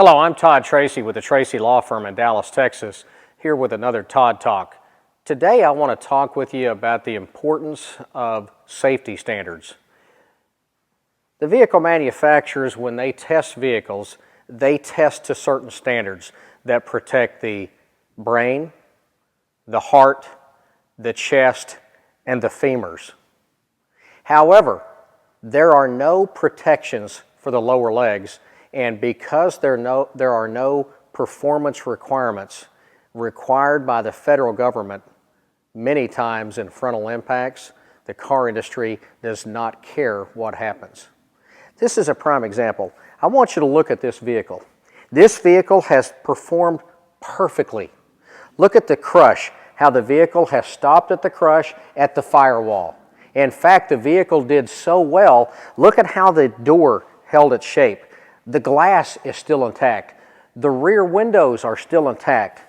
Hello, I'm Todd Tracy with the Tracy Law Firm in Dallas, Texas, here with another Todd Talk. Today I want to talk with you about the importance of safety standards. The vehicle manufacturers, when they test vehicles, they test to certain standards that protect the brain, the heart, the chest, and the femurs. However, there are no protections for the lower legs, and because there are no performance requirements required by the federal government, many times in frontal impacts, the car industry does not care what happens. This is a prime example. I want you to look at this vehicle. This vehicle has performed perfectly. Look at the crush, how the vehicle has stopped at the crush at the firewall. In fact, the vehicle did so well. Look at how the door held its shape. The glass is still intact. The rear windows are still intact.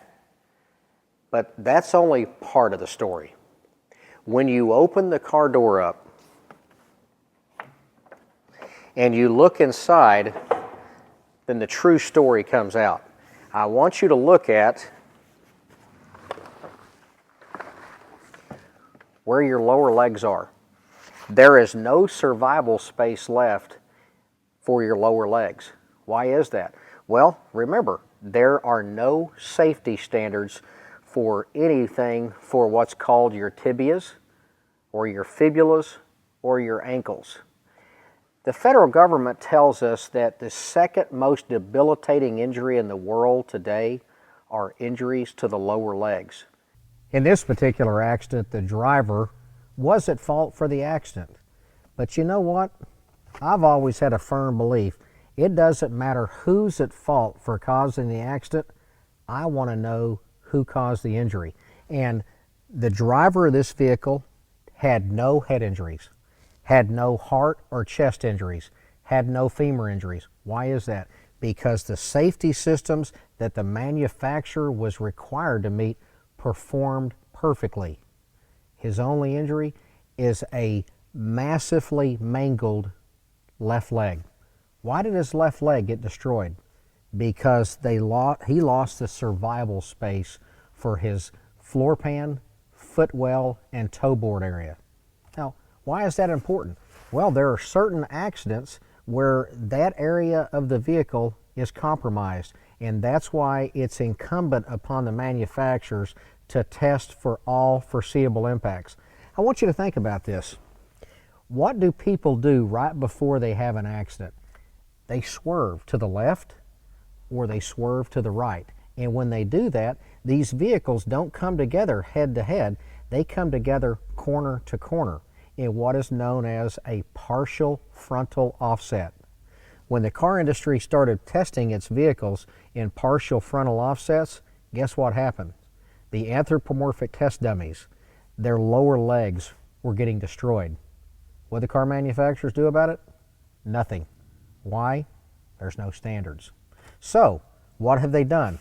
But that's only part of the story. When you open the car door up and you look inside, then the true story comes out. I want you to look at where your lower legs are. There is no survival space left for your lower legs. Why is that? Well, remember, there are no safety standards for anything for what's called your tibias or your fibulas or your ankles. The federal government tells us that the second most debilitating injury in the world today are injuries to the lower legs. In this particular accident, the driver was at fault for the accident. But you know what? I've always had a firm belief, it doesn't matter who's at fault for causing the accident, I want to know who caused the injury. And the driver of this vehicle had no head injuries, had no heart or chest injuries, had no femur injuries. Why is that? Because the safety systems that the manufacturer was required to meet performed perfectly. His only injury is a massively mangled left leg. Why did his left leg get destroyed? Because he lost the survival space for his floor pan, footwell, and toe board area. Now, why is that important? Well, there are certain accidents where that area of the vehicle is compromised, and that's why it's incumbent upon the manufacturers to test for all foreseeable impacts. I want you to think about this. What do people do right before they have an accident? They swerve to the left or they swerve to the right. And when they do that, these vehicles don't come together head to head. They come together corner to corner in what is known as a partial frontal offset. When the car industry started testing its vehicles in partial frontal offsets, guess what happened? The anthropomorphic test dummies, their lower legs were getting destroyed. What did the car manufacturers do about it? Nothing. Why? There's no standards. So, what have they done?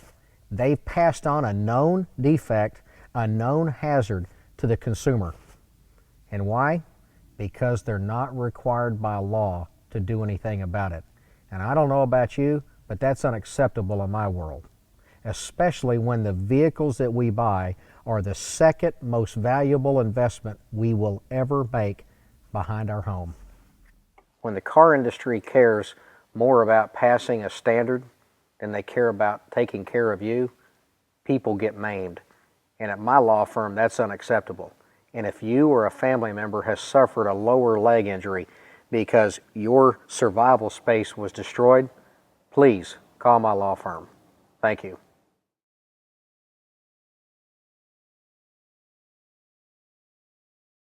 They've passed on a known defect, a known hazard to the consumer. And why? Because they're not required by law to do anything about it. And I don't know about you, but that's unacceptable in my world, especially when the vehicles that we buy are the second most valuable investment we will ever make behind our home. When the car industry cares more about passing a standard than they care about taking care of you, people get maimed. And at my law firm, that's unacceptable. And if you or a family member has suffered a lower leg injury because your survival space was destroyed, please call my law firm. Thank you.